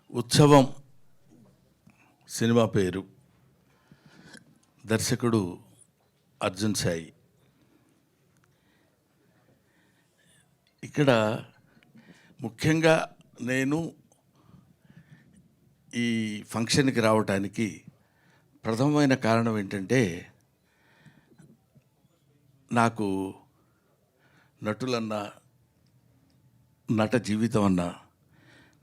ఉత్సవం సినిమా పేరు, దర్శకుడు అర్జున్ సాయి. ఇక్కడ ముఖ్యంగా నేను ఈ ఫంక్షన్కి రావడానికి ప్రథమమైన కారణం ఏంటంటే, నాకు నటులన్నా, నట జీవితం అన్నా,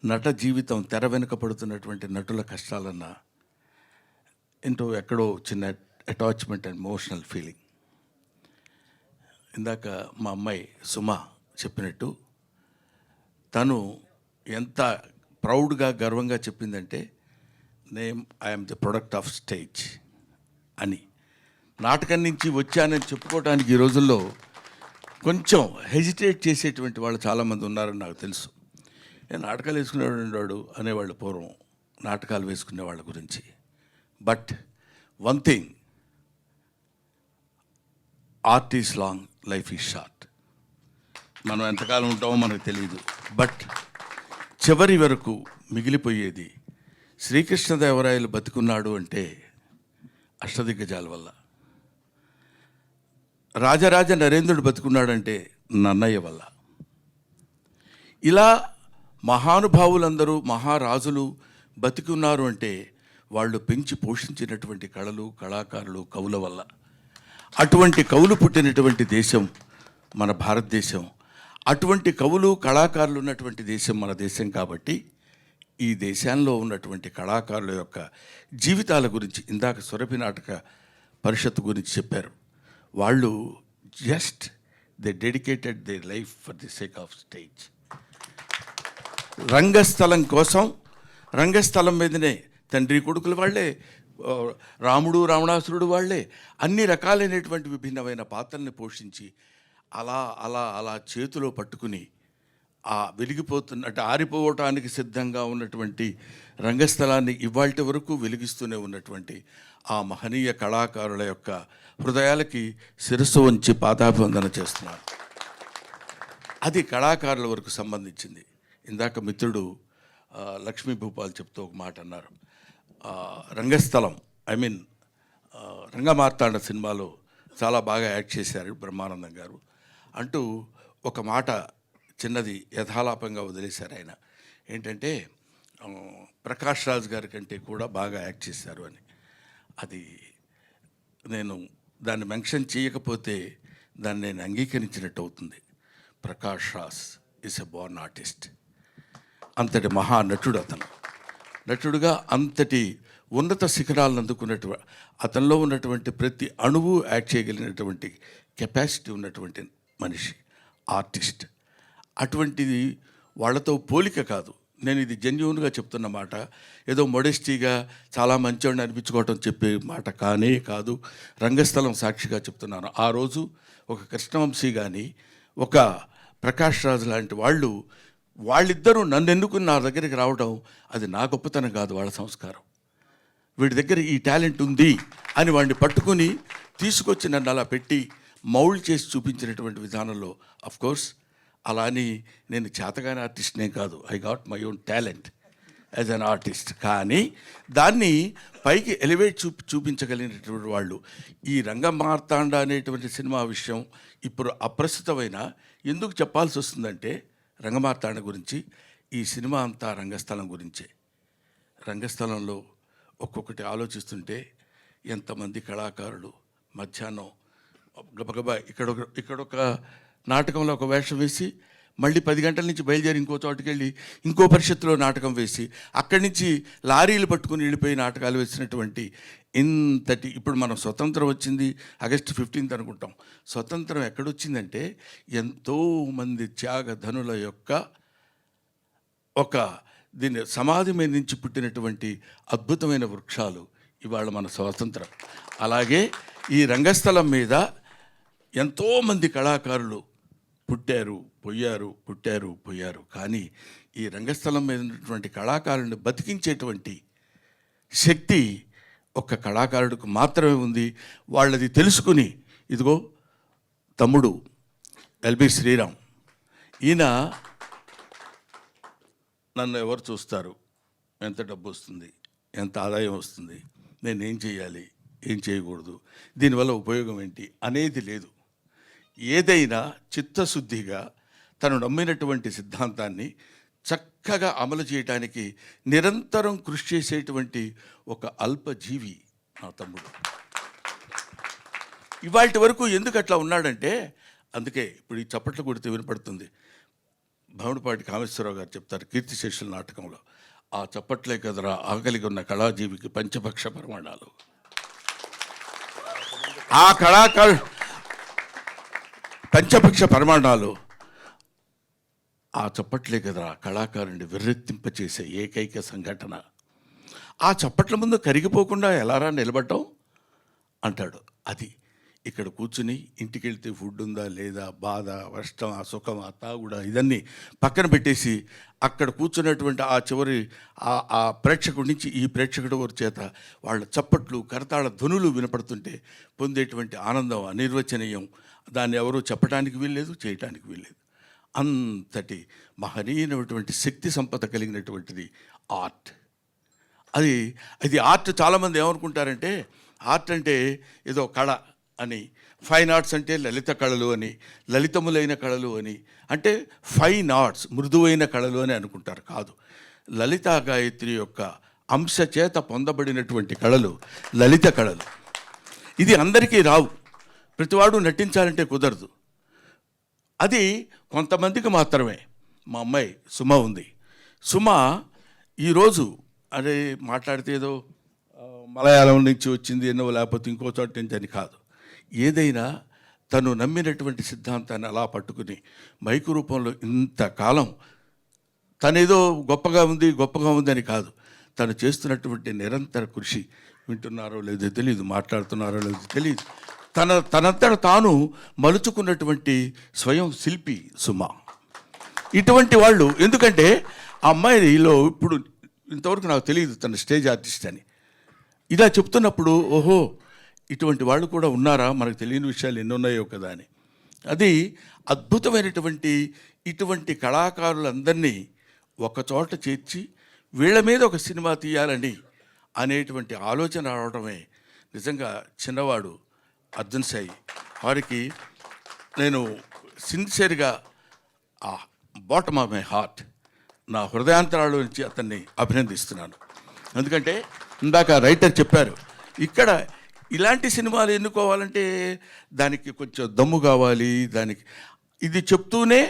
నట జీవితం తెర వెనుక పడుతున్నటువంటి నటుల కష్టాలన్నా ఎక్కడో చిన్న అటాచ్మెంట్ అండ్ ఎమోషనల్ ఫీలింగ్. ఇందాక మా అమ్మాయి సుమ చెప్పినట్టు, తను ఎంత ప్రౌడ్గా గర్వంగా చెప్పిందంటే, I'm the product of stage అని. నాటకం నుంచి వచ్చానని చెప్పుకోవడానికి ఈ రోజుల్లో కొంచెం హెజిటేట్ చేసేటువంటి వాళ్ళు చాలామంది ఉన్నారని నాకు తెలుసు. నాటకాలు వేసుకునేవాడు అనేవాళ్ళు పూర్వం, నాటకాలు వేసుకునే వాళ్ళ గురించి. But one thing, art is long, life is short. మనం ఎంతకాలం ఉంటామో మనకు తెలియదు. బట్ చివరి వరకు మిగిలిపోయేది, శ్రీకృష్ణదేవరాయలు బతికున్నాడు అంటే అష్టదిగ్గజాల వల్ల, రాజరాజ నరేంద్రుడు బతుకున్నాడంటే నన్నయ్య వల్ల. ఇలా మహానుభావులందరూ, మహారాజులు బతికున్నారు అంటే వాళ్ళు పెంచి పోషించినటువంటి కళలు, కళాకారులు, కవుల వల్ల. అటువంటి కవులు పుట్టినటువంటి దేశం మన భారతదేశం. అటువంటి కవులు, కళాకారులు ఉన్నటువంటి దేశం మన దేశం. కాబట్టి ఈ దేశంలో ఉన్నటువంటి కళాకారుల యొక్క జీవితాల గురించి ఇందాక సురభి నాటక పరిషత్తు గురించి చెప్పారు. వాళ్ళు just they dedicated their life for the sake of stage. రంగస్థలం కోసం, రంగస్థలం మీదనే తండ్రి కొడుకులు వాళ్ళే, రాముడు రావణాసురుడు వాళ్ళే, అన్ని రకాలైనటువంటి విభిన్నమైన పాత్రల్ని పోషించి అలా అలా అలా చేతిలో పట్టుకుని ఆ వెలిగిపోతున్నట్టు ఆరిపోవటానికి సిద్ధంగా ఉన్నటువంటి రంగస్థలాన్ని ఇవాల్టి వరకు వెలిగిస్తూనే ఉన్నటువంటి ఆ మహనీయ కళాకారుల యొక్క హృదయాలకి శిరస్సు వంచి పాదాభివందన చేస్తున్నారు. అది కళాకారుల వరకు సంబంధించింది. ఇందాక మిత్రుడు లక్ష్మీ భూపాల్ చెప్తూ ఒక మాట అన్నారు. రంగస్థలం, ఐ మీన్ రంగమార్తాండ సినిమాలో చాలా బాగా యాక్ట్ చేశారు బ్రహ్మానందం గారు అంటూ ఒక మాట చిన్నది యథాలాపంగా వదిలేశారు ఆయన. ఏంటంటే, ప్రకాష్ రాజ్ గారి కంటే కూడా బాగా యాక్ట్ చేశారు అని. అది నేను దాన్ని మెన్షన్ చేయకపోతే దాన్ని నేను అంగీకరించినట్టు అవుతుంది. Prakash Raj is a Born artist. అంతటి మహానటుడు అతను. నటుడుగా అంతటి ఉన్నత శిఖరాలను అందుకున్నటువంటి, అతనిలో ఉన్నటువంటి ప్రతి అణువు యాక్ట్ చేయగలిగినటువంటి కెపాసిటీ ఉన్నటువంటి మనిషి, ఆర్టిస్ట్. అటువంటిది వాళ్ళతో పోలిక కాదు. నేను ఇది జెన్యూన్గా చెప్తున్న మాట, ఏదో మొడెస్టీగా చాలా మంచివాడిని అనిపించుకోవటం చెప్పే మాట కానే కాదు. రంగస్థలం సాక్షిగా చెప్తున్నాను. ఆ రోజు ఒక కృష్ణవంశీ కానీ, ఒక ప్రకాష్ రాజ్ లాంటి వాళ్ళిద్దరూ నన్ను ఎన్నుకుని నా దగ్గరికి రావడం, అది నా గొప్పతనం కాదు, వాళ్ళ సంస్కారం. వీడి దగ్గర ఈ టాలెంట్ ఉంది అని వాడిని పట్టుకుని తీసుకొచ్చి నన్ను అలా పెట్టి మౌల్డ్ చేసి చూపించినటువంటి విధానంలో, అఫ్కోర్స్ అలా అని నేను చేతగానే ఆర్టిస్ట్నే కాదు, I got my own talent as an artist. కానీ దాన్ని పైకి ఎలివేట్ చూపించగలిగినటువంటి వాళ్ళు. ఈ రంగమార్తాండ అనేటువంటి సినిమా విషయం ఇప్పుడు అప్రస్తుతమైన ఎందుకు చెప్పాల్సి వస్తుందంటే, రంగమార్తాండ గురించి, ఈ సినిమా అంతా రంగస్థలం గురించే. రంగస్థలంలో ఒక్కొక్కటి ఆలోచిస్తుంటే ఎంతమంది కళాకారులు మధ్యాహ్నం గబగబా ఇక్కడొక నాటకంలో ఒక వేషం వేసి, మళ్ళీ 10 గంటల నుంచి బయలుదేరి ఇంకో చోటుకి వెళ్ళి ఇంకో పరిషత్తులో నాటకం వేసి, అక్కడి నుంచి లారీలు పట్టుకుని వెళ్ళిపోయి నాటకాలు వేసినటువంటి ఇంతటి, ఇప్పుడు మనం స్వతంత్రం వచ్చింది ఆగస్టు 15 అనుకుంటాం. స్వతంత్రం ఎక్కడొచ్చిందంటే ఎంతోమంది త్యాగధనుల యొక్క ఒక దీన్ని సమాధి మీద నుంచి పుట్టినటువంటి అద్భుతమైన వృక్షాలు ఇవాళ మన స్వాతంత్రం. అలాగే ఈ రంగస్థలం మీద ఎంతోమంది కళాకారులు పుట్టారు, పోయారు, పుట్టారు, పోయారు. కానీ ఈ రంగస్థలం మీద ఉన్నటువంటి కళాకారుని బతికించేటువంటి శక్తి ఒక్క కళాకారుడికి మాత్రమే ఉంది. వాళ్ళది తెలుసుకుని, ఇదిగో తమ్ముడు ఎల్బి శ్రీరామ్, ఈయన నన్ను ఎవరు చూస్తారు, ఎంత డబ్బు వస్తుంది, ఎంత ఆదాయం వస్తుంది, నేను ఏం చేయాలి, ఏం చేయకూడదు, దీనివల్ల ఉపయోగం ఏంటి అనేది లేదు. ఏదైనా చిత్తశుద్ధిగా తను నమ్మినటువంటి సిద్ధాంతాన్ని చక్కగా అమలు చేయడానికి నిరంతరం కృషి చేసేటువంటి ఒక అల్పజీవి నా తమ్ముడు. ఇవాటి వరకు ఎందుకు అట్లా ఉన్నాడంటే, అందుకే ఇప్పుడు ఈ చప్పట్లు కొడితే వినపడుతుంది. భవనపాటి కామేశ్వరరావు గారు చెప్తారు కీర్తిశేషుల నాటకంలో, ఆ చప్పట్లే కదరా ఆకలిగా ఉన్న కళాజీవికి పంచపక్ష ప్రమాణాలు. ఆ పంచపక్ష ప్రమాణాలు ఆ చప్పట్లే కదరా కళాకారుని విర్రెత్తింపచేసే ఏకైక సంఘటన. ఆ చప్పట్ల ముందు కరిగిపోకుండా ఎలారా నిలబడ్డం అంటాడు. అది ఇక్కడ కూర్చుని ఇంటికి వెళ్తే ఫుడ్ ఉందా లేదా, బాధ, కష్టం, ఆ సుఖం, ఆ తాగుడ, ఇదన్నీ పక్కన పెట్టేసి అక్కడ కూర్చున్నటువంటి ఆ చివరి ఆ ప్రేక్షకుడి నుంచి ఈ ప్రేక్షకుడి వారి చేత వాళ్ళ చప్పట్లు, కరతాళ ధ్వనులు వినపడుతుంటే పొందేటువంటి ఆనందం అనిర్వచనీయం. దాన్ని ఎవరూ చెప్పడానికి వీల్లేదు, చేయటానికి వీల్లేదు. అంతటి మహనీయమైనటువంటి శక్తి సంపద కలిగినటువంటిది ఆర్ట్. అది ఆర్ట్. చాలామంది ఏమనుకుంటారంటే ఆర్ట్ అంటే ఏదో కళ అని, ఫైన్ ఆర్ట్స్ అంటే లలిత కళలు అని, లలితములైన కళలు అని, అంటే ఫైన్ ఆర్ట్స్ మృదువైన కళలు అని అనుకుంటారు. కాదు, లలితా గాయత్రి యొక్క అంశ చేత పొందబడినటువంటి కళలు లలిత కళలు. ఇది అందరికీ రావు, ప్రతివాడు నటించాలంటే కుదరదు. అది కొంతమందికి మాత్రమే. మా అమ్మాయి సుమ ఉంది. సుమ ఈరోజు అదే మాట్లాడితే ఏదో మలయాళం నుంచి వచ్చింది ఎన్నో, లేకపోతే ఇంకో చోట నుంచి అని కాదు. ఏదైనా తను నమ్మినటువంటి సిద్ధాంతాన్ని అలా పట్టుకుని మైకు రూపంలో ఇంతకాలం తనేదో గొప్పగా ఉంది అని కాదు, తను చేస్తున్నటువంటి నిరంతర కృషి. వింటున్నారో లేదో తెలియదు, మాట్లాడుతున్నారో లేదో తెలియదు, తనంతట తాను మలుచుకున్నటువంటి స్వయం శిల్పి సుమ. ఇటువంటి వాళ్ళు, ఎందుకంటే ఆ అమ్మాయిలో ఇప్పుడు ఇంతవరకు నాకు తెలియదు తన స్టేజ్ ఆర్టిస్ట్ అని. ఇలా చెప్తున్నప్పుడు ఓహో ఇటువంటి వాళ్ళు కూడా ఉన్నారా, మనకు తెలియని విషయాలు ఎన్ని ఉన్నాయో కదా అని. అది అద్భుతమైనటువంటి ఇటువంటి కళాకారులందరినీ ఒకచోట చేర్చి వీళ్ళ మీద ఒక సినిమా తీయాలని అనేటువంటి ఆలోచన రావడమే నిజంగా చిన్నవాడు అర్జున్ సాయి. వారికి నేను సిన్సియర్గా బాటమ్ ఆఫ్ మై హార్ట్, నా హృదయాంతరాల నుంచి అతన్ని అభినందిస్తున్నాను. ఎందుకంటే ఇందాక రైటర్ చెప్పారు, ఇక్కడ ఇలాంటి సినిమాలు ఎన్నుకోవాలంటే దానికి కొంచెం దమ్ము కావాలి. దానికి ఇది చెప్తూనే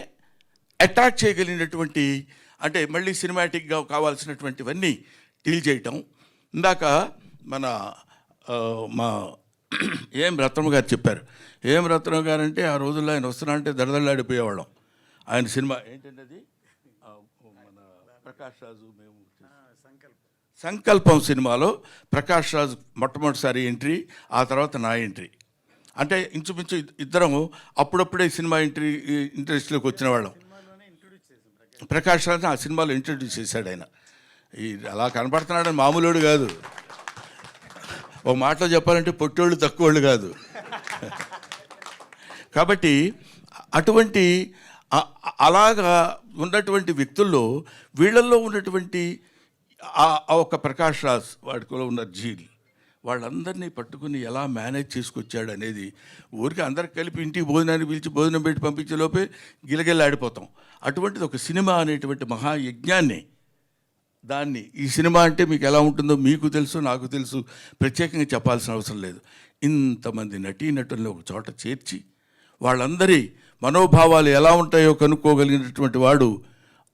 అటాక్ చేయగలిగినటువంటి, అంటే మళ్ళీ సినిమాటిక్గా కావాల్సినటువంటివన్నీ డీల్ చేయటం. ఇందాక మా ఏం రత్నమ్మ గారు చెప్పారు. ఏం రత్నమ్మ గారు అంటే ఆ రోజుల్లో ఆయన వస్తున్నా అంటే దడదళ్ళాడిపోయేవాళ్ళం. ఆయన సినిమా ఏంటంటే అది మన ప్రకాష్ రాజు, మేము సంకల్పం సినిమాలో ప్రకాష్ రాజు మొట్టమొదటిసారి ఎంట్రీ, ఆ తర్వాత నా ఎంట్రీ. అంటే ఇంచుమించు ఇద్దరం అప్పుడప్పుడే సినిమా ఇంట్రెస్ట్లోకి వచ్చిన వాళ్ళం. ప్రకాష్ రాజు ఆ సినిమాలో ఇంట్రడ్యూస్ చేశాడు ఆయన. అలా కనపడుతున్నాడని మామూలుడు కాదు, ఒక మాటలో చెప్పాలంటే పొట్టోళ్ళు తక్కువోళ్ళు కాదు. కాబట్టి అటువంటి అలాగా ఉన్నటువంటి వ్యక్తుల్లో వీళ్ళల్లో ఉన్నటువంటి ఒక ప్రకాష్ రాజ్, వాడిలో ఉన్న జీల్, వాళ్ళందరినీ పట్టుకుని ఎలా మేనేజ్ చేసుకొచ్చాడు అనేది ఊరికి అందరికి కలిపి ఇంటికి భోజనాన్ని పిలిచి భోజనం పెట్టి పంపించే లోపే గిలగిల్లాడిపోతాం. అటువంటిది ఒక సినిమా అనేటువంటి మహాయజ్ఞాన్ని, దాన్ని ఈ సినిమా అంటే మీకు ఎలా ఉంటుందో మీకు తెలుసు, నాకు తెలుసు, ప్రత్యేకంగా చెప్పాల్సిన అవసరం లేదు. ఇంతమంది నటీనటులను ఒక చోట చేర్చి వాళ్ళందరి మనోభావాలు ఎలా ఉంటాయో కనుక్కోగలిగినటువంటి వాడు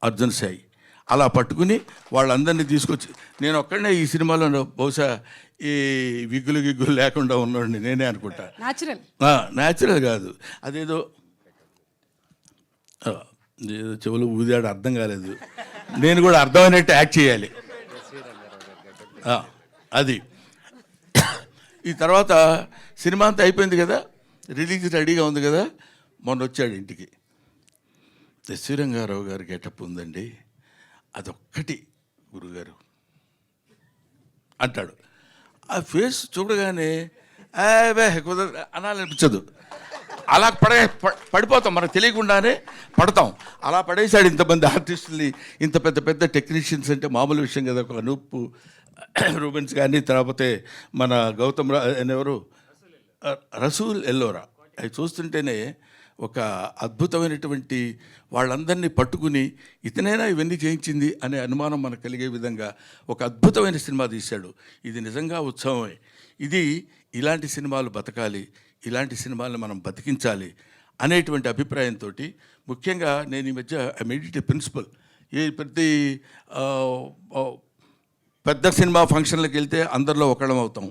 అర్జున్ సాయి. అలా పట్టుకుని వాళ్ళందరినీ తీసుకొచ్చి, నేను ఒక్కడనే ఈ సినిమాలో బహుశా ఈ విగ్గులు లేకుండా ఉన్నాడు నేనే అనుకుంటా. న్యాచురల్ కాదు, అదేదో చెవులు ఊదాడు, అర్థం కాలేదు. నేను కూడా అర్థమైనట్టు యాక్ట్ చేయాలి. అది ఈ తర్వాత సినిమా అంతా అయిపోయింది కదా, రిలీజ్ రెడీగా ఉంది కదా, మొన్న వచ్చాడు ఇంటికి. శ్రీరంగారావు గారు గెటప్ ఉందండి, అదొక్కటి గురుగారు అంటాడు. ఆ ఫేస్ చూడగానే కుదరదు అనాలనిపించదు. అలా పడిపోతాం, మనకు తెలియకుండానే పడతాం. అలా పడేశాడు ఇంతమంది ఆర్టిస్టుల్ని, ఇంత పెద్ద పెద్ద టెక్నీషియన్స్. అంటే మామూలు విషయం కదా. ఒక అనూప్ రూబెన్స్ కానీ, తర్వాత మన గౌతమ్ ఎవరు రసూల్ ఎల్లోరా, అవి చూస్తుంటేనే ఒక అద్భుతమైనటువంటి వాళ్ళందరినీ పట్టుకుని ఇతనైనా ఇవన్నీ చేయించింది అనే అనుమానం మనకు కలిగే విధంగా ఒక అద్భుతమైన సినిమా తీశాడు. ఇది నిజంగా ఉత్సవమే. ఇది ఇలాంటి సినిమాలు బతకాలి, ఇలాంటి సినిమాలను మనం బతికించాలి అనేటువంటి అభిప్రాయంతో, ముఖ్యంగా నేను ఈ మధ్య మెడిటేటివ్ ప్రిన్సిపల్, ప్రతి పెద్ద సినిమా ఫంక్షన్లకు వెళ్తే అందరిలో ఒకళ్ళం అవుతాం.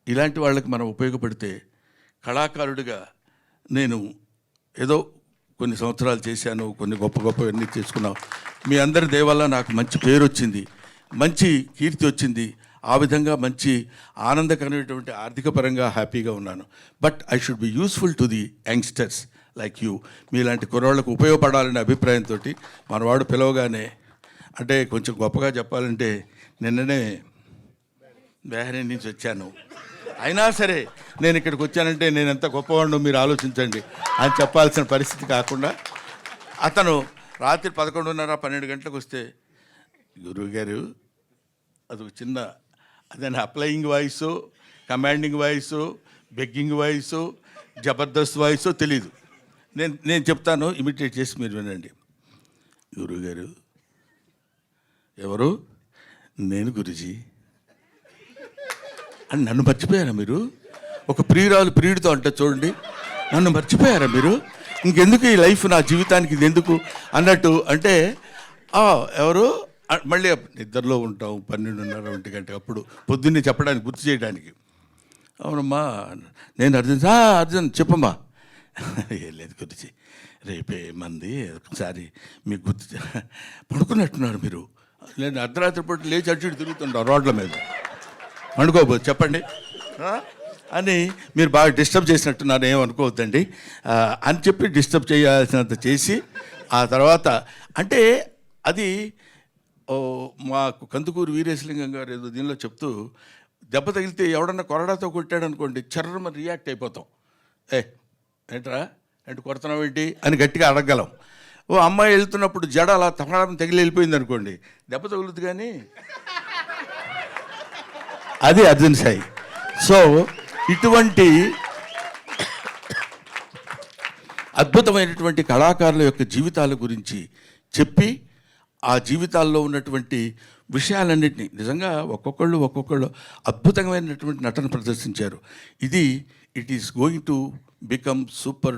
ఇలాంటి వాళ్ళకి మనం ఉపయోగపడితే, కళాకారుడిగా నేను ఏదో కొన్ని సంవత్సరాలు చేశాను, కొన్ని గొప్ప గొప్పవన్నీ చేసుకున్నాం. మీ అందరి దయ వల్ల నాకు మంచి పేరు వచ్చింది, మంచి కీర్తి వచ్చింది. ఆ విధంగా మంచి ఆనందకరమైనటువంటి ఆర్థిక పరంగా హ్యాపీగా ఉన్నాను. But I should be useful to the youngsters like you. మీలాంటి కుర్రాళ్ళకు ఉపయోగపడాలనే అభిప్రాయంతో మనవాడు పిలవగానే, అంటే కొంచెం గొప్పగా చెప్పాలంటే నిన్ననే బెహరీన్ నుంచి వచ్చాను, అయినా సరే నేను ఇక్కడికి వచ్చానంటే నేను ఎంత గొప్పవాడినో మీరు ఆలోచించండి అని చెప్పాల్సిన పరిస్థితి కాకుండా, అతను రాత్రి 11:30-12 గంటలకు వస్తే, గురువుగారు అది చిన్న అదే applying voice, commanding voice, begging voice, Jabardasth voice తెలీదు. నేను చెప్తాను, ఇమిటేట్ చేసి మీరు వినండి. గురువుగారు ఎవరు? నేను గురుజీ అని. నన్ను మర్చిపోయారా మీరు? ఒక ప్రియురాలు ప్రియుడితో అంటే చూడండి, నన్ను మర్చిపోయారా మీరు? ఇంకెందుకు ఈ లైఫ్, నా జీవితానికి ఇది ఎందుకు అన్నట్టు. అంటే ఎవరు? మళ్ళీ నిద్రలో ఉంటాం 12:30-1 గంట, అప్పుడు పొద్దున్నే చెప్పడానికి, గుర్తు చేయడానికి. అవునమ్మా, నేను అర్జున్ చెప్పమ్మా. ఏం లేదు గురించి, రేపే మంది ఒకసారి మీకు గుర్తు పడుకున్నట్టున్నారు మీరు. నేను అర్ధరాత్రి పూట లేచి అటు ఇటు తిరుగుతుంటాం రోడ్ల మీద, అనుకోబోదు చెప్పండి అని మీరు బాగా డిస్టర్బ్ చేసినట్టున్నారు, ఏమనుకోవద్దండి అని చెప్పి డిస్టర్బ్ చేయాల్సినంత చేసి, ఆ తర్వాత అంటే అది మాకు కందుకూరు వీరేశలింగం గారు ఏదో దీనిలో చెప్తూ, దెబ్బ తగిలితే ఎవడన్నా కొరడాతో కొట్టాడు అనుకోండి, చర్రమ రియాక్ట్ అయిపోతాం. ఏంట్రా అంటే కొడుతున్నావు ఏంటి అని గట్టిగా అడగగలం. ఓ అమ్మాయి వెళ్తున్నప్పుడు జడ అలా తగిలి వెళ్ళిపోయింది అనుకోండి, దెబ్బ తగులుతుంది. కానీ అది అర్జున్ సాయి. సో ఇటువంటి అద్భుతమైనటువంటి కళాకారుల యొక్క జీవితాల గురించి చెప్పి, ఆ జీవితాల్లో ఉన్నటువంటి విషయాలన్నింటినీ నిజంగా ఒక్కొక్కళ్ళు అద్భుతమైనటువంటి నటన ప్రదర్శించారు. It is going to become super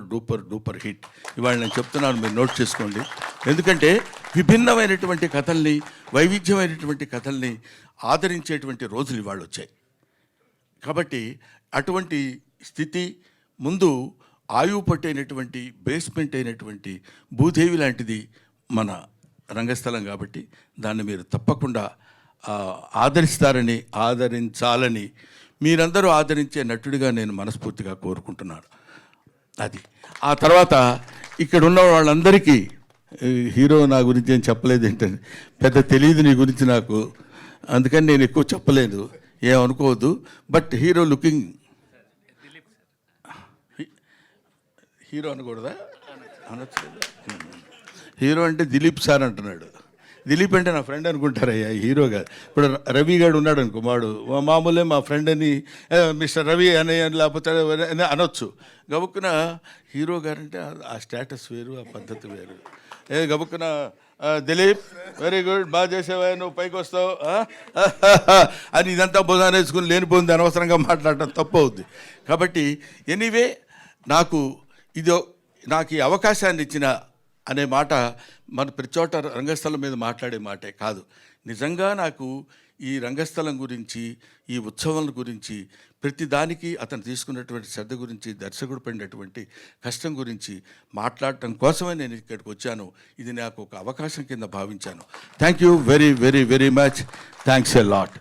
duper hit. ఇవాళ నేను చెప్తున్నాను, మీరు నోట్ చేసుకోండి. ఎందుకంటే విభిన్నమైనటువంటి కథల్ని, వైవిధ్యమైనటువంటి కథల్ని ఆదరించేటువంటి రోజులు ఇవాళ వచ్చాయి. కాబట్టి అటువంటి స్థితి ముందు ఆయువు పట్టైనటువంటి, బేస్మెంట్ అయినటువంటి భూదేవి లాంటిది మన రంగస్థలం. కాబట్టి దాన్ని మీరు తప్పకుండా ఆదరించాలని, మీరందరూ ఆదరించే నటుడిగా నేను మనస్ఫూర్తిగా కోరుకుంటున్నాను. అది ఆ తర్వాత ఇక్కడ ఉన్న వాళ్ళందరికీ, హీరో నా గురించి ఏం చెప్పలేదు ఏంటంటే, పెద్ద తెలియదు నీ గురించి నాకు, అందుకని నేను ఎక్కువ చెప్పలేదు, ఏమనుకోవద్దు. బట్ హీరో లుకింగ్, హీరో అనకూడదా? అనొచ్చు. హీరో అంటే దిలీప్ సార్ అంటున్నాడు. దిలీప్ అంటే నా ఫ్రెండ్ అనుకుంటారయ్యా, హీరో కాదు. ఇప్పుడు రవి గారు ఉన్నాడు అనుకో, మామూలే మా ఫ్రెండ్ అని, మిస్టర్ రవి అని లేకపోతే అనొచ్చు. గబుక్కున హీరో గారంటే ఆ స్టేటస్ వేరు, ఆ పద్ధతి వేరు. గబుక్కున దిలీప్ వెరీ గుడ్, బాగా చేసేవా, నువ్వు పైకి వస్తావు అని ఇదంతా భుజాన్ని వేసుకుని లేనిపోయింది అనవసరంగా మాట్లాడటం తప్పు అవుద్ది. కాబట్టి ఎనీవే, నాకు ఈ అవకాశాన్ని ఇచ్చిన అనే మాట మన ప్రతి చోట రంగస్థలం మీద మాట్లాడే మాటే కాదు. నిజంగా నాకు ఈ రంగస్థలం గురించి, ఈ ఉత్సవం గురించి, ప్రతి దానికి అతను తీసుకున్నటువంటి శ్రద్ధ గురించి, దర్శకుడు పడినటువంటి కష్టం గురించి మాట్లాడటం కోసమే నేను ఇక్కడికి వచ్చాను. ఇది నాకు ఒక అవకాశం కింద భావించాను. Thank you very very very much. Thanks a lot.